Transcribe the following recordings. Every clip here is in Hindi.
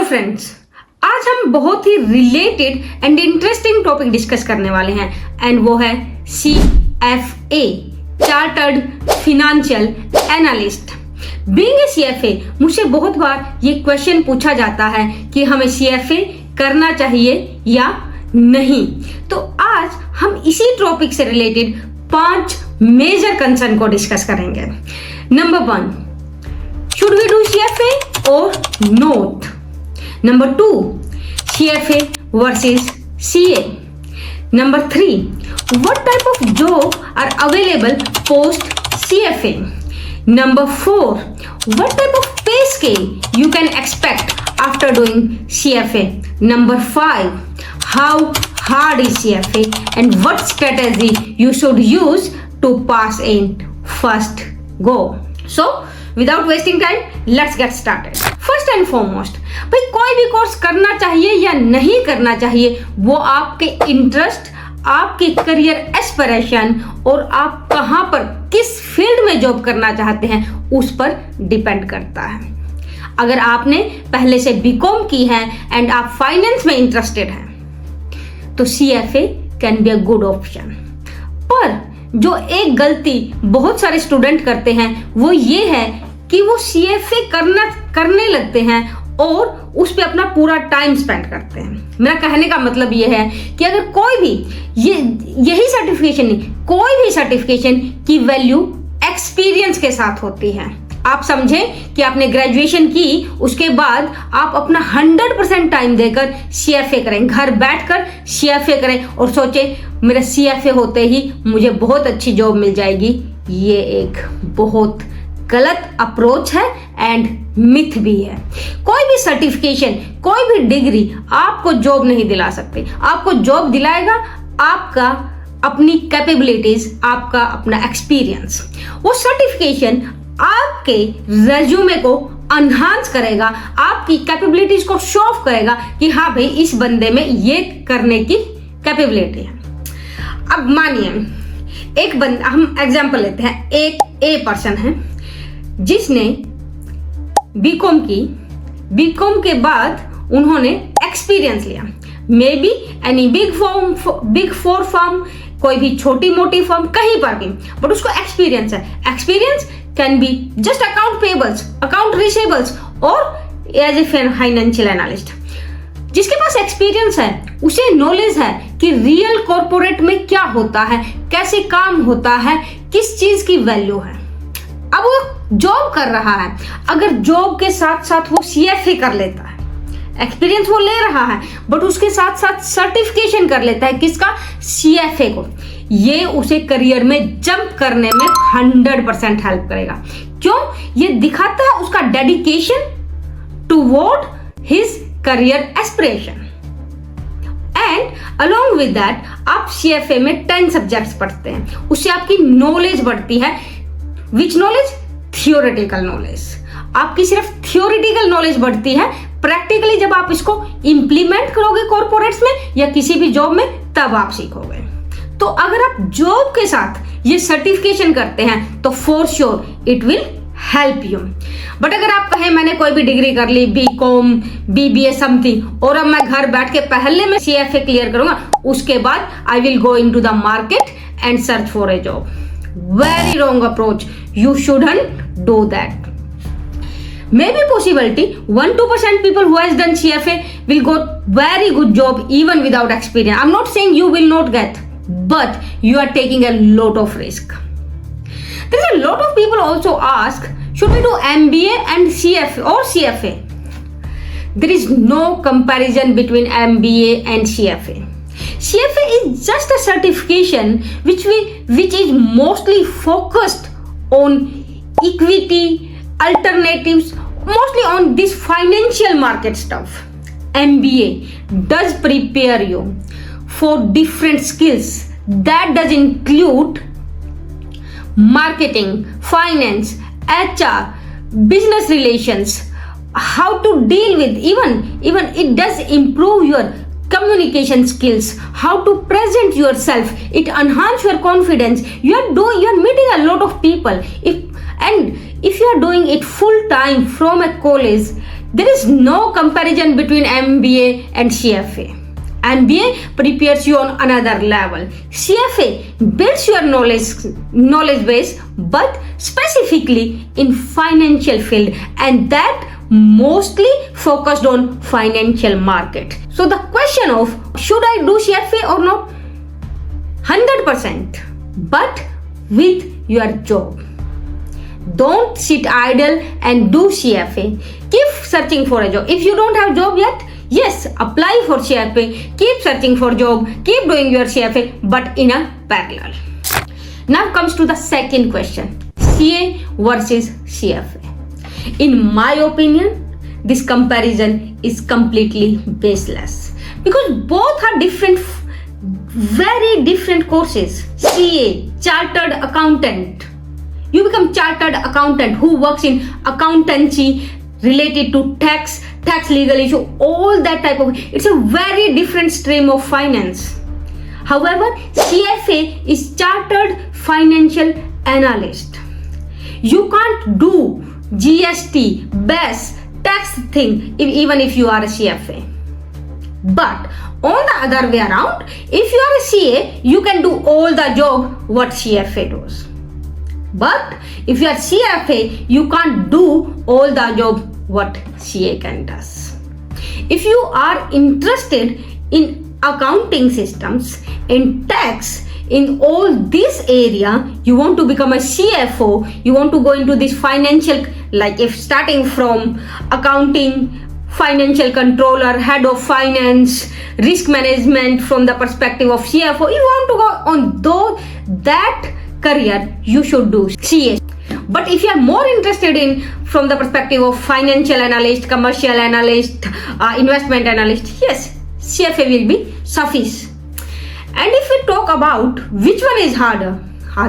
फ्रेंड्स, आज हम बहुत ही related and interesting topic discuss करने वाले हैं एंड वो है CFA, chartered financial analyst. Being a CFA, मुझसे बहुत बार ये क्वेश्चन पूछा जाता है कि हमें CFA करना चाहिए या नहीं। तो आज हम इसी टॉपिक से रिलेटेड 5 मेजर कंसर्न को डिस्कस करेंगे। Number 1, should we do CFA or not? Number 2, CFA versus CA. Number 3, what type of job are available post CFA? Number 4, what type of pay scale you can expect after doing CFA? Number 5, how hard is CFA and what strategy you should use to pass in first go? So, without wasting time, let's get started. First and foremost, भाई कोई भी कोर्स करना चाहिए या नहीं करना चाहिए वो आपके इंटरेस्ट, आपकी करियर एस्पिरेशन और आप कहां पर किस फील्ड में जॉब करना चाहते हैं उस पर डिपेंड करता है। अगर आपने पहले से बीकॉम की है एंड आप फाइनेंस में इंटरेस्टेड हैं तो CFA can be a good option. पर जो एक गलती बहुत सारे स्टूडेंट करते हैं वो ये है कि वो CFA करने लगते हैं और उस पे अपना पूरा टाइम स्पेंड करते हैं। मेरा कहने का मतलब ये है कि अगर कोई भी यही सर्टिफिकेशन नहीं, कोई भी सर्टिफिकेशन की वैल्यू एक्सपीरियंस के साथ होती है। आप समझें कि आपने ग्रेजुएशन की, उसके बाद आप अपना 100% टाइम देकर CFA करें, घर बैठकर CFA करें और सोचें मेरा CFA होते ही मुझे बहुत अच्छी जॉब मिल जाएगी। ये एक बहुत गलत अप्रोच है एंड मिथ भी है। कोई भी सर्टिफिकेशन, कोई भी डिग्री आपको जॉब नहीं दिला सकते। आपको जॉब दिलाएगा आपका अपनी कैपेबिलिटीज, आपका अपना एक्सपीरियंस। वो सर्टिफिकेशन आपके रेज्यूमे को एनहांस करेगा, आपकी कैपेबिलिटीज को शो ऑफ करेगा कि हाँ भाई इस बंदे में ये करने की कैपेबिलिटी है। अब मानिए एक बंदा, हम एग्जांपल लेते हैं, एक A पर्सन है जिसने बीकॉम की, बीकॉम के बाद उन्होंने एक्सपीरियंस लिया, may be any big four firm, कोई भी छोटी मोटी फर्म, कहीं पर भी, बट उसको एक्सपीरियंस है। Experience can be just account payables, account receivables और एज ए फाइनेंशियल एनालिस्ट। जिसके पास एक्सपीरियंस है उसे नॉलेज है कि रियल कॉर्पोरेट में क्या होता है, कैसे काम होता है, किस चीज की वैल्यू है। अब वो जॉब कर रहा है, अगर जॉब के साथ साथ वो CFA कर लेता है, एक्सपीरियंस वो ले रहा है बट उसके साथ साथ सर्टिफिकेशन कर लेता है, किसका? CFA को। ये उसे करियर में जंप करने में 100% हेल्प करेगा। क्यों? ये दिखाता है उसका dedication toward his career aspiration. And along with that आप CFA में 10 सब्जेक्ट्स पढ़ते हैं, उससे आपकी नॉलेज बढ़ती है। विच नॉलेज? Theoretical knowledge. आपकी सिर्फ थियोरेटिकल नॉलेज बढ़ती है, प्रैक्टिकली जब आप इसको इंप्लीमेंट करोगे कॉर्पोरेट्स में या किसी भी जॉब में तब आप सीखोगे। तो अगर आप जॉब के साथ ये सर्टिफिकेशन करते हैं तो for sure it will help you. But अगर आप कहें मैंने कोई भी डिग्री कर ली, BCom, BBA समथिंग, और अब मैं घर बैठ के पहले मैं CFA क्लियर करूंगा, उसके बाद I will go into the market and search for a job. Very wrong approach. You shouldn't do that. Maybe possibility 1-2% people who has done CFA will got very good job even without experience. I'm not saying you will not get, but you are taking a lot of risk. There's a lot of people also ask, should we do MBA and CFA or CFA? There is no comparison between MBA and CFA. CFA is just a certification which is mostly focused on equity, alternatives, mostly on this financial market stuff. MBA does prepare you for different skills that does include marketing, finance, HR, business relations, how to deal with, even it does improve your communication skills, how to present yourself, it enhance your confidence. You are meeting a lot of people. If you are doing it full time from a college, There is no comparison between MBA and CFA. MBA prepares you on another level. CFA builds your knowledge base, but specifically in financial field, and that mostly focused on financial market. So the question of should I do CFA or not? 100%, but with your job. Don't sit idle and do CFA. Keep searching for a job. If you don't have job yet, yes, apply for CFA. Keep searching for job. Keep doing your CFA, but in a parallel. Now comes to the second question: CA versus CFA. In my opinion, this comparison is completely baseless because both are different, very different courses. CA, Chartered Accountant. You become chartered accountant who works in accountancy related to tax legal issue, all that type of. It's a very different stream of finance. However, CFA is Chartered Financial Analyst. You can't do GST, BES, tax thing even if you are a CFA. But on the other way around, if you are a CA, you can do all the job what CFA does. But if you are CFA, you can't do all the job what CA can does. If you are interested in accounting systems, in tax, in all this area, you want to become a CFO, you want to go into this financial, like if starting from accounting, financial controller, head of finance, risk management from the perspective of CFO, you want to go on that career, you should do CA. But if you are more interested in from the perspective of financial analyst, commercial analyst, investment analyst, yes, CFA will be suffice. And if we talk about which one is harder,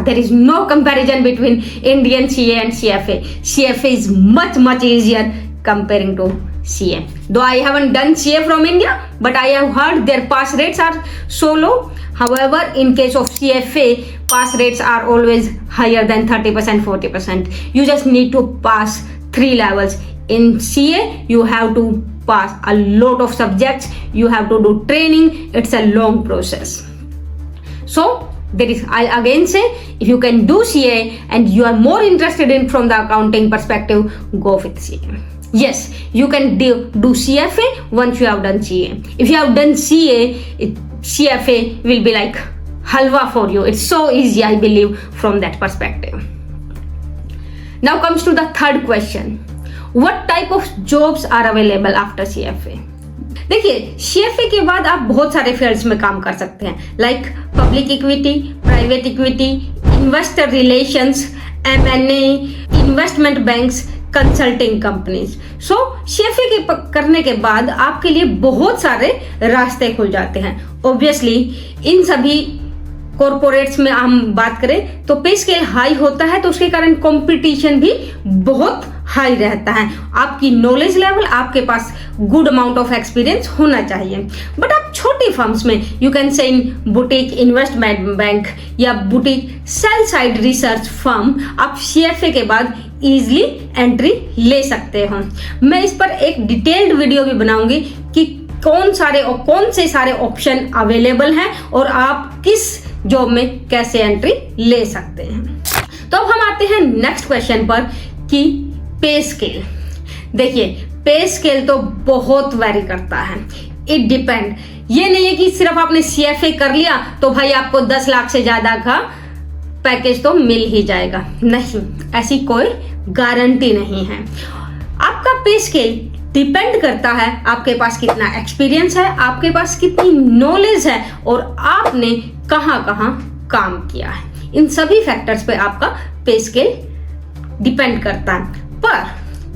there is no comparison between Indian CA and CFA. CFA is much easier comparing to CA. Though I haven't done CA from India, but I have heard their pass rates are so low. However, in case of CFA, pass rates are always higher than 30%, 40%. You just need to pass 3 levels. In CA, you have to pass a lot of subjects. You have to do training. It's a long process. So, I again say, if you can do CA and you are more interested in from the accounting perspective, go with CA. Yes, you can do CFA once you have done CA. If you have done CA, CFA will be like halwa for you. It's so easy, I believe, from that perspective. Now comes to the third question. What type of jobs are available after CFA? देखिए, CFA के बाद आप बहुत सारे फील्ड्स में काम कर सकते हैं, like public equity, private equity, investor relations, M&A, investment banks, consulting companies. So CFA के करने के बाद आपके लिए बहुत सारे रास्ते खुल जाते हैं. ऑब्वियसली इन सभी कॉर्पोरेट्स में हम बात करें तो पे स्केल हाई होता है, तो उसके कारण कंपटीशन भी बहुत हाई रहता है. आपकी नॉलेज लेवल, आपके पास गुड अमाउंट ऑफ एक्सपीरियंस होना चाहिए. बट आप छोटी फर्म्स में, you can say in boutique investment bank या boutique sell side research firm, आप CFA के बाद इजिली एंट्री ले सकते हो. मैं इस पर एक डिटेल्ड वीडियो भी बनाऊंगी कि कौन से सारे ऑप्शन अवेलेबल हैं और आप किस जॉब में कैसे एंट्री ले सकते हैं. तो अब हम आते हैं नेक्स्ट क्वेश्चन पर कि पे स्केल. देखिए, पे स्केल तो बहुत वेरी करता है. It depend. ये नहीं है कि सिर्फ आपने CFA कर लिया तो भाई आपको 10 लाख से ज्यादा का पैकेज तो मिल ही जाएगा. नहीं, ऐसी कोई गारंटी नहीं है. आपका पे स्केल डिपेंड करता है आपके पास कितना एक्सपीरियंस है, आपके पास कितनी नॉलेज है और आपने कहाँ कहाँ काम किया है. इन सभी फैक्टर्स पे आपका पे स्केल डिपेंड करता है. पर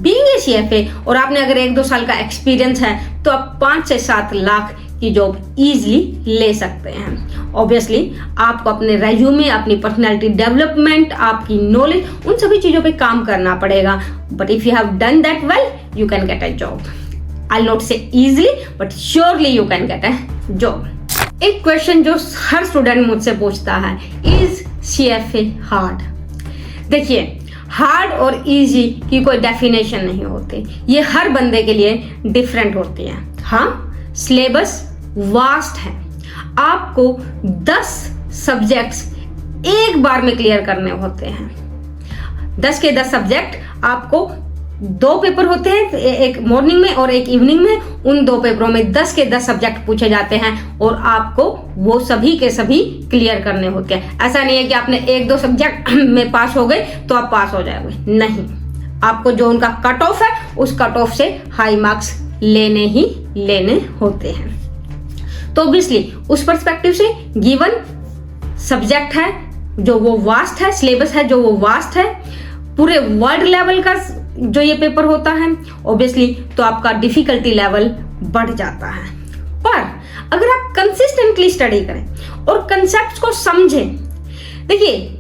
बीइंग ए CFA और आपने अगर 1-2 साल का एक्सपीरियंस है तो आप 5 से 7 लाख की जॉब इजीली ले सकते हैं. ऑब्वियसली आपको अपने रेज्यूमे, अपनी पर्सनैलिटी डेवलपमेंट, आपकी नॉलेज, उन सभी चीजों पे काम करना पड़ेगा. But if you have done that well, you can get a job. I not say easily, but surely you can get a job. एक क्वेश्चन जो हर स्टूडेंट मुझसे पूछता है, इज CFA हार्ड? देखिए, हार्ड और इजी की कोई डेफिनेशन नहीं होती, ये हर बंदे के लिए डिफरेंट होती है। हाँ, सिलेबस वास्ट है, आपको 10 सब्जेक्ट्स एक बार में क्लियर करने होते हैं। 10 के 10 सब्जेक्ट आपको 2 पेपर होते हैं, एक मॉर्निंग में और एक इवनिंग में। उन 2 पेपरों में 10 के 10 सब्जेक्ट पूछे जाते हैं और आपको वो सभी के सभी क्लियर करने होते हैं। ऐसा नहीं है कि आपने 1-2 सब्जेक्ट में पास हो गए तो आप पास हो जाओगे, नहीं, आपको जो उनका कट ऑफ है उस कट ऑफ से हाई मार्क्स लेने ही लेने होते हैं। तो ऑब्वियसली उस पर्सपेक्टिव से गिवन सब्जेक्ट है जो वो वास्ट है, सिलेबस है जो वो वास्ट है, पूरे वर्ल्ड लेवल का जो ये पेपर होता है ऑब्वियसली, तो आपका डिफिकल्टी लेवल बढ़ जाता है। पर अगर आप कंसिस्टेंटली स्टडी करें और कंसेप्ट्स को समझें, देखिए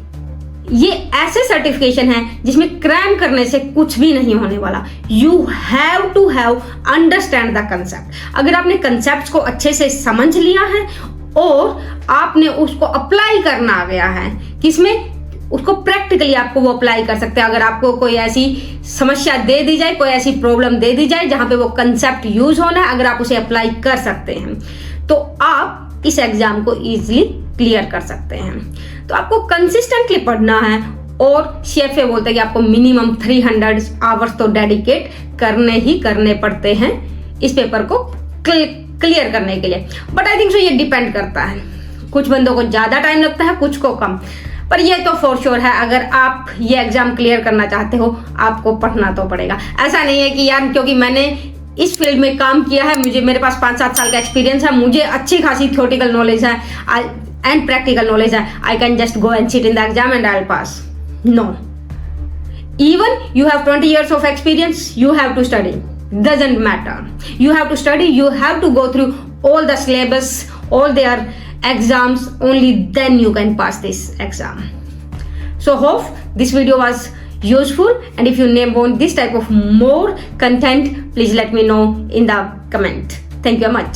ये ऐसे सर्टिफिकेशन है जिसमें क्रैम करने से कुछ भी नहीं होने वाला। You have to have understand the concept. अगर आपने कंसेप्ट्स को अच्छे से समझ लिया है और आपने उसको अप्लाई करना आ गया है, किसमें, उसको प्रैक्टिकली आपको वो अप्लाई कर सकते हैं। अगर आपको कोई ऐसी समस्या दे दी जाए, कोई ऐसी प्रॉब्लम दे दी जाए जहां पे वो कंसेप्ट यूज होना है, अगर आप उसे अप्लाई कर सकते हैं तो आप इस एग्जाम को इजीली क्लियर कर सकते हैं। तो आपको कंसिस्टेंटली पढ़ना है और सीएफए बोलते हैं कि आपको मिनिमम 300 आवर्स तो डेडिकेट करने ही करने पड़ते हैं इस पेपर को क्लियर करने के लिए। बट आई थिंक सो ये डिपेंड करता है, कुछ बंदों को ज्यादा टाइम लगता है, कुछ को कम। पर ये तो फॉर श्योर है, अगर आप ये एग्जाम क्लियर करना चाहते हो आपको पढ़ना तो पड़ेगा। ऐसा नहीं है कि यार क्योंकि मैंने इस फील्ड में काम किया है, मेरे पास 5-7 साल का एक्सपीरियंस है, मुझे अच्छी खासी थ्योरेटिकल नॉलेज है एंड प्रैक्टिकल नॉलेज है, I can just go and sit in the exam and I will pass. No, even you have 20 years of experience, you have to study, doesn't matter, you have to study, you have to go through all the syllabus, all their exams, only then you can pass this exam. So hope this video was useful, and if you want this type of more content, please let me know in the comment. Thank you very much.